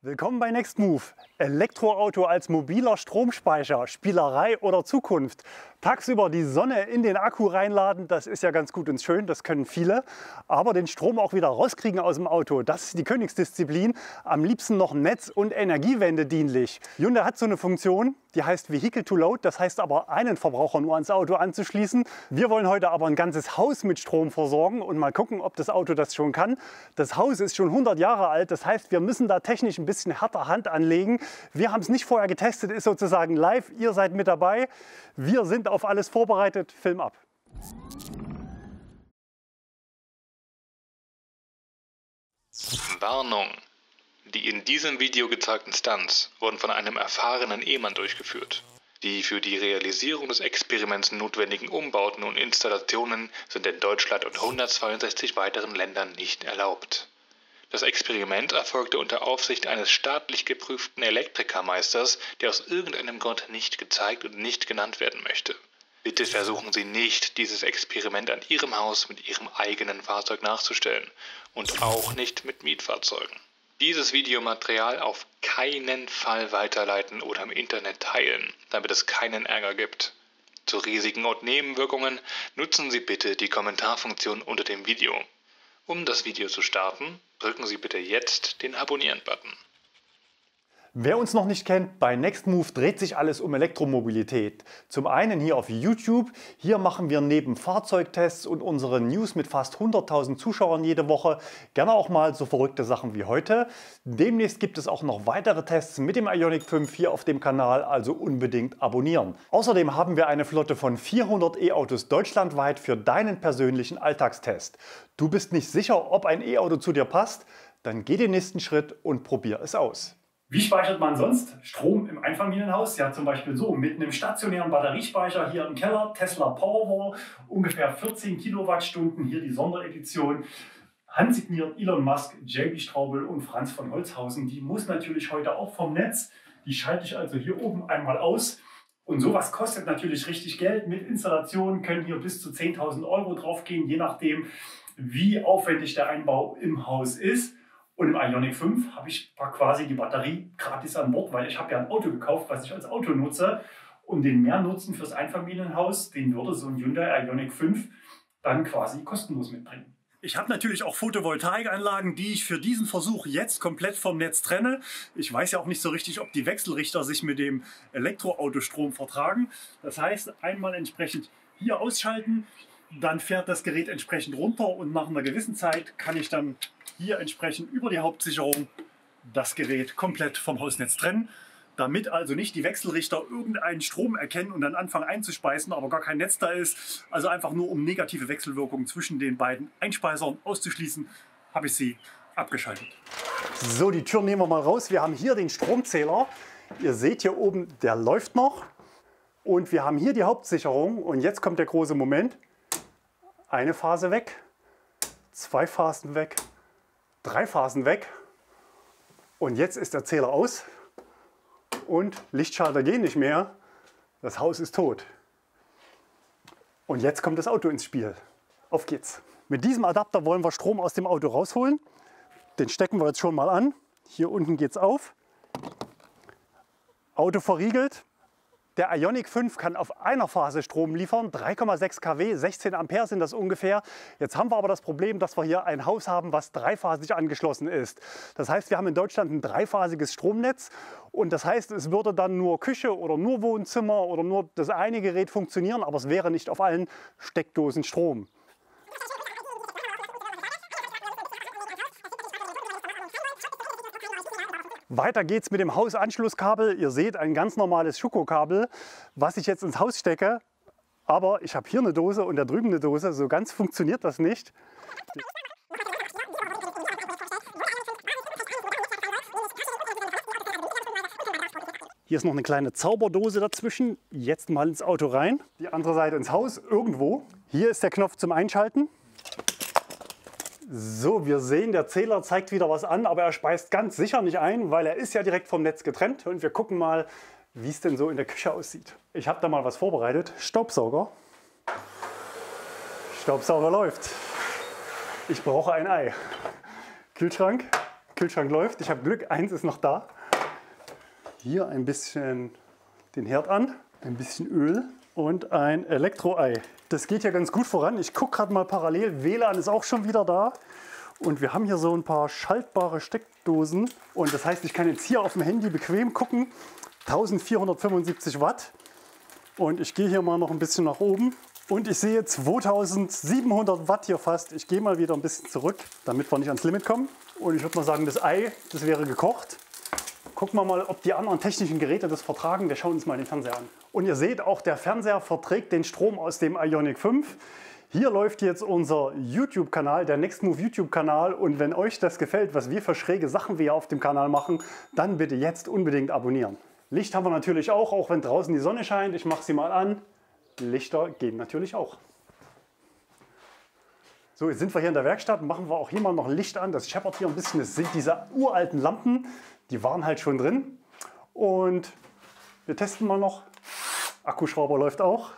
Willkommen bei Next Move. Elektroauto als mobiler Stromspeicher, Spielerei oder Zukunft. Tagsüber die Sonne in den Akku reinladen, das ist ja ganz gut und schön, das können viele. Aber den Strom auch wieder rauskriegen aus dem Auto, das ist die Königsdisziplin. Am liebsten noch Netz- und Energiewende dienlich. Hyundai hat so eine Funktion, die heißt Vehicle to Load, das heißt aber einen Verbraucher nur ans Auto anzuschließen. Wir wollen heute aber ein ganzes Haus mit Strom versorgen und mal gucken, ob das Auto das schon kann. Das Haus ist schon 100 Jahre alt, das heißt, wir müssen da technisch ein bisschen härter Hand anlegen. Wir haben es nicht vorher getestet, ist sozusagen live, ihr seid mit dabei. Wir sind auf alles vorbereitet, Film ab. Warnung! Die in diesem Video gezeigten Stunts wurden von einem erfahrenen Ehemann durchgeführt. Die für die Realisierung des Experiments notwendigen Umbauten und Installationen sind in Deutschland und 162 weiteren Ländern nicht erlaubt. Das Experiment erfolgte unter Aufsicht eines staatlich geprüften Elektrikermeisters, der aus irgendeinem Grund nicht gezeigt und nicht genannt werden möchte. Bitte versuchen Sie nicht, dieses Experiment an Ihrem Haus mit Ihrem eigenen Fahrzeug nachzustellen und auch nicht mit Mietfahrzeugen. Dieses Videomaterial auf keinen Fall weiterleiten oder im Internet teilen, damit es keinen Ärger gibt. Zu Risiken und Nebenwirkungen nutzen Sie bitte die Kommentarfunktion unter dem Video. Um das Video zu starten, drücken Sie bitte jetzt den Abonnieren-Button. Wer uns noch nicht kennt, bei Next Move dreht sich alles um Elektromobilität. Zum einen hier auf YouTube, hier machen wir neben Fahrzeugtests und unseren News mit fast 100.000 Zuschauern jede Woche gerne auch mal so verrückte Sachen wie heute. Demnächst gibt es auch noch weitere Tests mit dem Ioniq 5 hier auf dem Kanal, also unbedingt abonnieren. Außerdem haben wir eine Flotte von 400 E-Autos deutschlandweit für deinen persönlichen Alltagstest. Du bist nicht sicher, ob ein E-Auto zu dir passt? Dann geh den nächsten Schritt und probier es aus. Wie speichert man sonst Strom im Einfamilienhaus? Ja, zum Beispiel so mit einem stationären Batteriespeicher hier im Keller, Tesla Powerwall, ungefähr 14 Kilowattstunden, hier die Sonderedition. Handsigniert Elon Musk, JB Straubel und Franz von Holzhausen. Die muss natürlich heute auch vom Netz. Die schalte ich also hier oben einmal aus. Und sowas kostet natürlich richtig Geld. Mit Installation können hier bis zu 10.000 Euro draufgehen, je nachdem, wie aufwendig der Einbau im Haus ist. Und im Ioniq 5 habe ich quasi die Batterie gratis an Bord, weil ich habe ja ein Auto gekauft, was ich als Auto nutze. Und den Mehrnutzen fürs Einfamilienhaus, den würde so ein Hyundai Ioniq 5 dann quasi kostenlos mitbringen. Ich habe natürlich auch Photovoltaikanlagen, die ich für diesen Versuch jetzt komplett vom Netz trenne. Ich weiß ja auch nicht so richtig, ob die Wechselrichter sich mit dem Elektroautostrom vertragen. Das heißt, einmal entsprechend hier ausschalten, dann fährt das Gerät entsprechend runter und nach einer gewissen Zeit kann ich dann hier entsprechend über die Hauptsicherung das Gerät komplett vom Hausnetz trennen, damit also nicht die Wechselrichter irgendeinen Strom erkennen und dann anfangen einzuspeisen, aber gar kein Netz da ist. Also einfach nur, um negative Wechselwirkungen zwischen den beiden Einspeisern auszuschließen, habe ich sie abgeschaltet. So, die Tür nehmen wir mal raus. Wir haben hier den Stromzähler. Ihr seht hier oben, der läuft noch. Und wir haben hier die Hauptsicherung. Und jetzt kommt der große Moment. Eine Phase weg, 2 Phasen weg, 3 Phasen weg und jetzt ist der Zähler aus und Lichtschalter gehen nicht mehr. Das Haus ist tot. Und jetzt kommt das Auto ins Spiel. Auf geht's. Mit diesem Adapter wollen wir Strom aus dem Auto rausholen. Den stecken wir jetzt schon mal an. Hier unten geht's auf. Auto verriegelt. Der Ioniq 5 kann auf einer Phase Strom liefern, 3,6 kW, 16 Ampere sind das ungefähr. Jetzt haben wir aber das Problem, dass wir hier ein Haus haben, was dreiphasig angeschlossen ist. Das heißt, wir haben in Deutschland ein dreiphasiges Stromnetz und das heißt, es würde dann nur Küche oder nur Wohnzimmer oder nur das eine Gerät funktionieren, aber es wäre nicht auf allen Steckdosen Strom. Weiter geht's mit dem Hausanschlusskabel. Ihr seht ein ganz normales Schuko-Kabel, was ich jetzt ins Haus stecke. Aber ich habe hier eine Dose und da drüben eine Dose. So ganz funktioniert das nicht. Hier ist noch eine kleine Zauberdose dazwischen. Jetzt mal ins Auto rein. Die andere Seite ins Haus, irgendwo. Hier ist der Knopf zum Einschalten. So, wir sehen, der Zähler zeigt wieder was an, aber er speist ganz sicher nicht ein, weil er ist ja direkt vom Netz getrennt. Und wir gucken mal, wie es denn so in der Küche aussieht. Ich habe da mal was vorbereitet. Staubsauger. Staubsauger läuft. Ich brauche ein Ei. Kühlschrank. Kühlschrank läuft. Ich habe Glück, eins ist noch da. Hier ein bisschen den Herd an, ein bisschen Öl und ein Elektroei. Das geht ja ganz gut voran. Ich gucke gerade mal parallel. WLAN ist auch schon wieder da. Und wir haben hier so ein paar schaltbare Steckdosen. Und das heißt, ich kann jetzt hier auf dem Handy bequem gucken. 1475 Watt. Und ich gehe hier mal noch ein bisschen nach oben. Und ich sehe 2700 Watt hier fast. Ich gehe mal wieder ein bisschen zurück, damit wir nicht ans Limit kommen. Und ich würde mal sagen, das Ei, das wäre gekocht. Gucken wir mal, ob die anderen technischen Geräte das vertragen. Wir schauen uns mal den Fernseher an. Und ihr seht, auch der Fernseher verträgt den Strom aus dem Ioniq 5. Hier läuft jetzt unser YouTube-Kanal, der Nextmove YouTube-Kanal. Und wenn euch das gefällt, was wir für schräge Sachen wir auf dem Kanal machen, dann bitte jetzt unbedingt abonnieren. Licht haben wir natürlich auch wenn draußen die Sonne scheint. Ich mache sie mal an. Lichter gehen natürlich auch. So, jetzt sind wir hier in der Werkstatt. Machen wir auch hier mal noch Licht an. Das scheppert hier ein bisschen. Das sind diese uralten Lampen. Die waren halt schon drin. Und wir testen mal noch. Akkuschrauber läuft auch.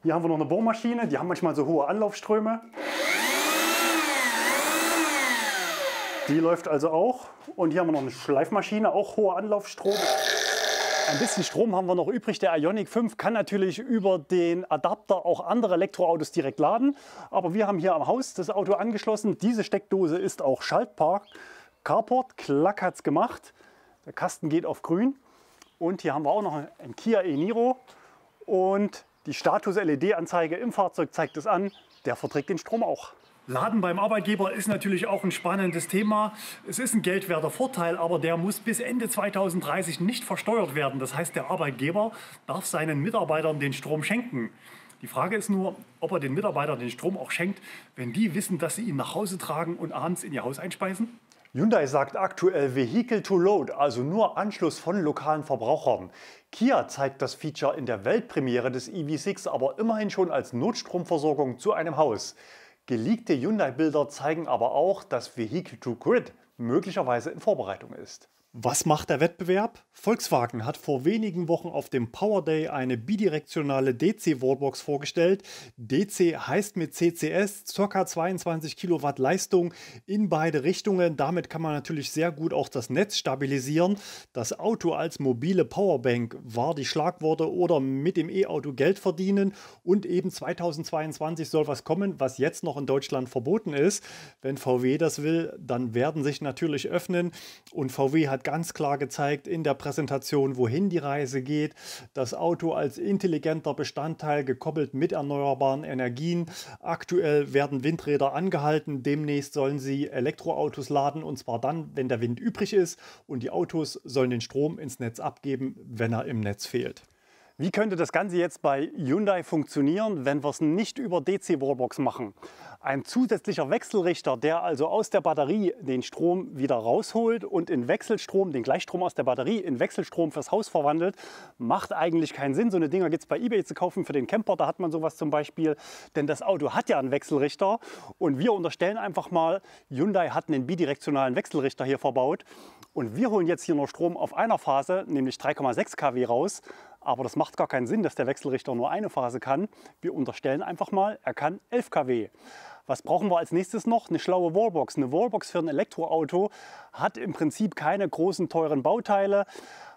Hier haben wir noch eine Bohrmaschine. Die haben manchmal so hohe Anlaufströme. Die läuft also auch. Und hier haben wir noch eine Schleifmaschine, auch hoher Anlaufstrom. Ein bisschen Strom haben wir noch übrig. Der Ioniq 5 kann natürlich über den Adapter auch andere Elektroautos direkt laden. Aber wir haben hier am Haus das Auto angeschlossen. Diese Steckdose ist auch schaltbar. Carport, klack hat es gemacht. Der Kasten geht auf grün. Und hier haben wir auch noch ein Kia e-Niro. Und die Status-LED-Anzeige im Fahrzeug zeigt es an. Der verträgt den Strom auch. Laden beim Arbeitgeber ist natürlich auch ein spannendes Thema. Es ist ein geldwerter Vorteil, aber der muss bis Ende 2030 nicht versteuert werden. Das heißt, der Arbeitgeber darf seinen Mitarbeitern den Strom schenken. Die Frage ist nur, ob er den Mitarbeitern den Strom auch schenkt, wenn die wissen, dass sie ihn nach Hause tragen und abends in ihr Haus einspeisen. Hyundai sagt aktuell Vehicle to Load, also nur Anschluss von lokalen Verbrauchern. Kia zeigt das Feature in der Weltpremiere des EV6 aber immerhin schon als Notstromversorgung zu einem Haus. Geleakte Hyundai-Bilder zeigen aber auch, dass Vehicle to Grid möglicherweise in Vorbereitung ist. Was macht der Wettbewerb? Volkswagen hat vor wenigen Wochen auf dem Power Day eine bidirektionale DC-Wallbox vorgestellt. DC heißt mit CCS ca. 22 Kilowatt Leistung in beide Richtungen. Damit kann man natürlich sehr gut auch das Netz stabilisieren. Das Auto als mobile Powerbank war die Schlagworte oder mit dem E-Auto Geld verdienen. Und eben 2022 soll was kommen, was jetzt noch in Deutschland verboten ist. Wenn VW das will, dann werden sich natürlich öffnen. Und VW hat ganz klar gezeigt in der Präsentation, wohin die Reise geht. Das Auto als intelligenter Bestandteil gekoppelt mit erneuerbaren Energien. Aktuell werden Windräder angehalten. Demnächst sollen sie Elektroautos laden und zwar dann, wenn der Wind übrig ist. Und die Autos sollen den Strom ins Netz abgeben, wenn er im Netz fehlt. Wie könnte das Ganze jetzt bei Hyundai funktionieren, wenn wir es nicht über DC-Wallbox machen? Ein zusätzlicher Wechselrichter, der also aus der Batterie den Strom wieder rausholt und in Wechselstrom, den Gleichstrom aus der Batterie in Wechselstrom fürs Haus verwandelt, macht eigentlich keinen Sinn. So eine Dinger gibt es bei eBay zu kaufen für den Camper, da hat man sowas zum Beispiel. Denn das Auto hat ja einen Wechselrichter und wir unterstellen einfach mal, Hyundai hat einen bidirektionalen Wechselrichter hier verbaut. Und wir holen jetzt hier nur Strom auf einer Phase, nämlich 3,6 kW raus. Aber das macht gar keinen Sinn, dass der Wechselrichter nur eine Phase kann. Wir unterstellen einfach mal, er kann 11 kW. Was brauchen wir als nächstes noch? Eine schlaue Wallbox. Eine Wallbox für ein Elektroauto hat im Prinzip keine großen, teuren Bauteile.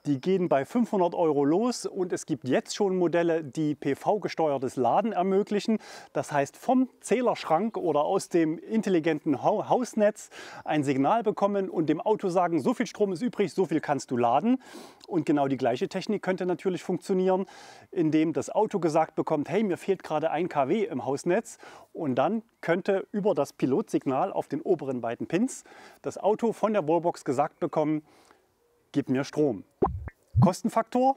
Die gehen bei 500 € los und es gibt jetzt schon Modelle, die PV-gesteuertes Laden ermöglichen. Das heißt, vom Zählerschrank oder aus dem intelligenten Hausnetz ein Signal bekommen und dem Auto sagen, so viel Strom ist übrig, so viel kannst du laden. Und genau die gleiche Technik könnte natürlich funktionieren, indem das Auto gesagt bekommt, hey, mir fehlt gerade 1 kW im Hausnetz. Und dann könnte über das Pilotsignal auf den oberen beiden Pins das Auto von der Wallbox gesagt bekommen, gib mir Strom. Kostenfaktor,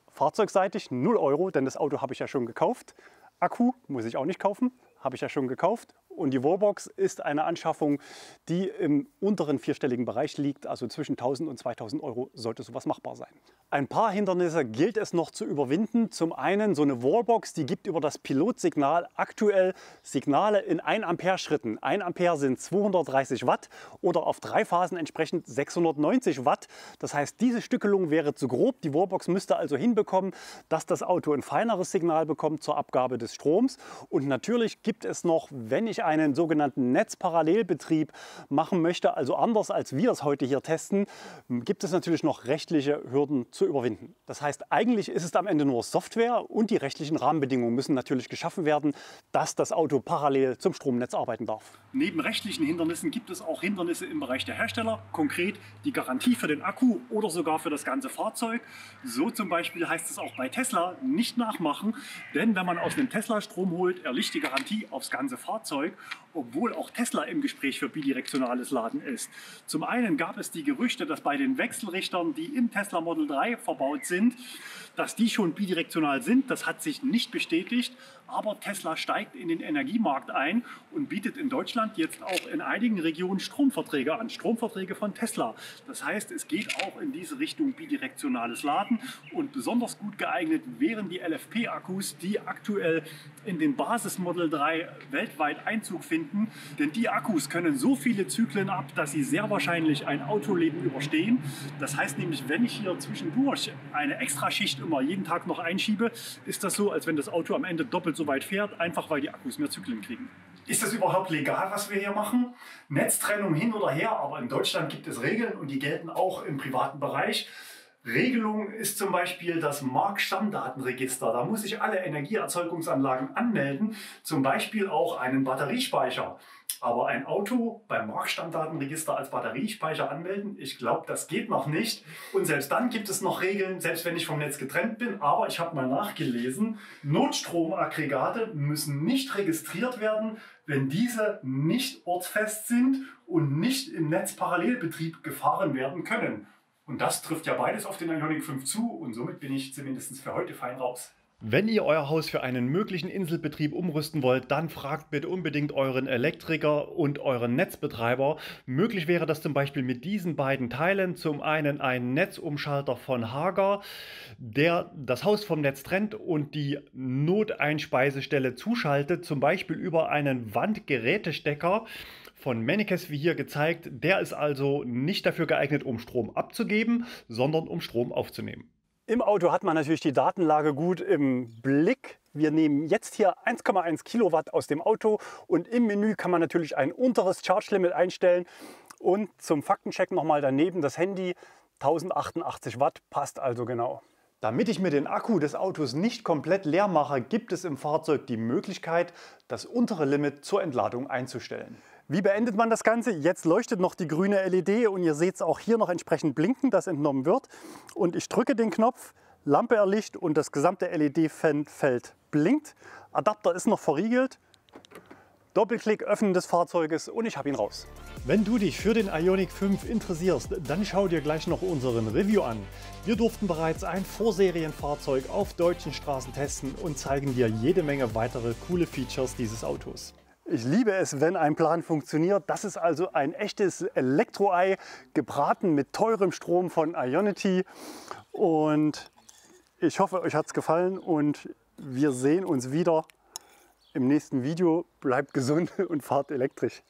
fahrzeugseitig 0 €, denn das Auto habe ich ja schon gekauft. Akku muss ich auch nicht kaufen, habe ich ja schon gekauft. Und die Wallbox ist eine Anschaffung, die im unteren vierstelligen Bereich liegt, also zwischen 1000 und 2000 € sollte sowas machbar sein. Ein paar Hindernisse gilt es noch zu überwinden. Zum einen so eine Wallbox, die gibt über das Pilotsignal aktuell Signale in 1 Ampere Schritten. 1 Ampere sind 230 Watt oder auf 3 Phasen entsprechend 690 Watt. Das heißt, diese Stückelung wäre zu grob. Die Wallbox müsste also hinbekommen, dass das Auto ein feineres Signal bekommt zur Abgabe des Stroms. Und natürlich gibt es noch, wenn ich einen sogenannten Netzparallelbetrieb machen möchte, also anders als wir es heute hier testen, gibt es natürlich noch rechtliche Hürden zu überwinden. Das heißt, eigentlich ist es am Ende nur Software und die rechtlichen Rahmenbedingungen müssen natürlich geschaffen werden, dass das Auto parallel zum Stromnetz arbeiten darf. Neben rechtlichen Hindernissen gibt es auch Hindernisse im Bereich der Hersteller, konkret die Garantie für den Akku oder sogar für das ganze Fahrzeug. So zum Beispiel heißt es auch bei Tesla, nicht nachmachen, denn wenn man aus einem Tesla Strom holt, erlischt die Garantie aufs ganze Fahrzeug, obwohl auch Tesla im Gespräch für bidirektionales Laden ist. Zum einen gab es die Gerüchte, dass bei den Wechselrichtern, die im Tesla Model 3 verbaut sind, dass die schon bidirektional sind. Das hat sich nicht bestätigt, aber Tesla steigt in den Energiemarkt ein und bietet in Deutschland jetzt auch in einigen Regionen Stromverträge an, Stromverträge von Tesla. Das heißt, es geht auch in diese Richtung bidirektionales Laden und besonders gut geeignet wären die LFP-Akkus, die aktuell in den Basis Model 3 weltweit Einzug finden, denn die Akkus können so viele Zyklen ab, dass sie sehr wahrscheinlich ein Autoleben überstehen. Das heißt nämlich, wenn ich hier zwischendurch eine Extraschicht immer jeden Tag noch einschiebe, ist das so, als wenn das Auto am Ende doppelt so weit fährt, einfach weil die Akkus mehr Zyklen kriegen. Ist das überhaupt legal, was wir hier machen? Netztrennung hin oder her, aber in Deutschland gibt es Regeln und die gelten auch im privaten Bereich. Regelung ist zum Beispiel das Marktstammdatenregister. Da muss ich alle Energieerzeugungsanlagen anmelden, zum Beispiel auch einen Batteriespeicher. Aber ein Auto beim Marktstammdatenregister als Batteriespeicher anmelden, ich glaube, das geht noch nicht. Und selbst dann gibt es noch Regeln, selbst wenn ich vom Netz getrennt bin. Aber ich habe mal nachgelesen, Notstromaggregate müssen nicht registriert werden, wenn diese nicht ortsfest sind und nicht im Netzparallelbetrieb gefahren werden können. Und das trifft ja beides auf den Ioniq 5 zu und somit bin ich zumindest für heute fein raus. Wenn ihr euer Haus für einen möglichen Inselbetrieb umrüsten wollt, dann fragt bitte unbedingt euren Elektriker und euren Netzbetreiber. Möglich wäre das zum Beispiel mit diesen beiden Teilen. Zum einen ein Netzumschalter von Hager, der das Haus vom Netz trennt und die Noteinspeisestelle zuschaltet, zum Beispiel über einen Wandgerätestecker von Mennekes wie hier gezeigt. Der ist also nicht dafür geeignet, um Strom abzugeben, sondern um Strom aufzunehmen. Im Auto hat man natürlich die Datenlage gut im Blick. Wir nehmen jetzt hier 1,1 Kilowatt aus dem Auto und im Menü kann man natürlich ein unteres Charge Limit einstellen. Und zum Faktencheck nochmal daneben das Handy, 1088 Watt, passt also genau. Damit ich mir den Akku des Autos nicht komplett leer mache, gibt es im Fahrzeug die Möglichkeit, das untere Limit zur Entladung einzustellen. Wie beendet man das Ganze? Jetzt leuchtet noch die grüne LED und ihr seht es auch hier noch entsprechend blinken, das entnommen wird. Und ich drücke den Knopf, Lampe erlischt und das gesamte LED-Feld blinkt. Adapter ist noch verriegelt. Doppelklick, Öffnen des Fahrzeuges und ich habe ihn raus. Wenn du dich für den Ioniq 5 interessierst, dann schau dir gleich noch unseren Review an. Wir durften bereits ein Vorserienfahrzeug auf deutschen Straßen testen und zeigen dir jede Menge weitere coole Features dieses Autos. Ich liebe es, wenn ein Plan funktioniert. Das ist also ein echtes Elektroei, gebraten mit teurem Strom von Ionity. Und ich hoffe, euch hat es gefallen und wir sehen uns wieder im nächsten Video. Bleibt gesund und fahrt elektrisch.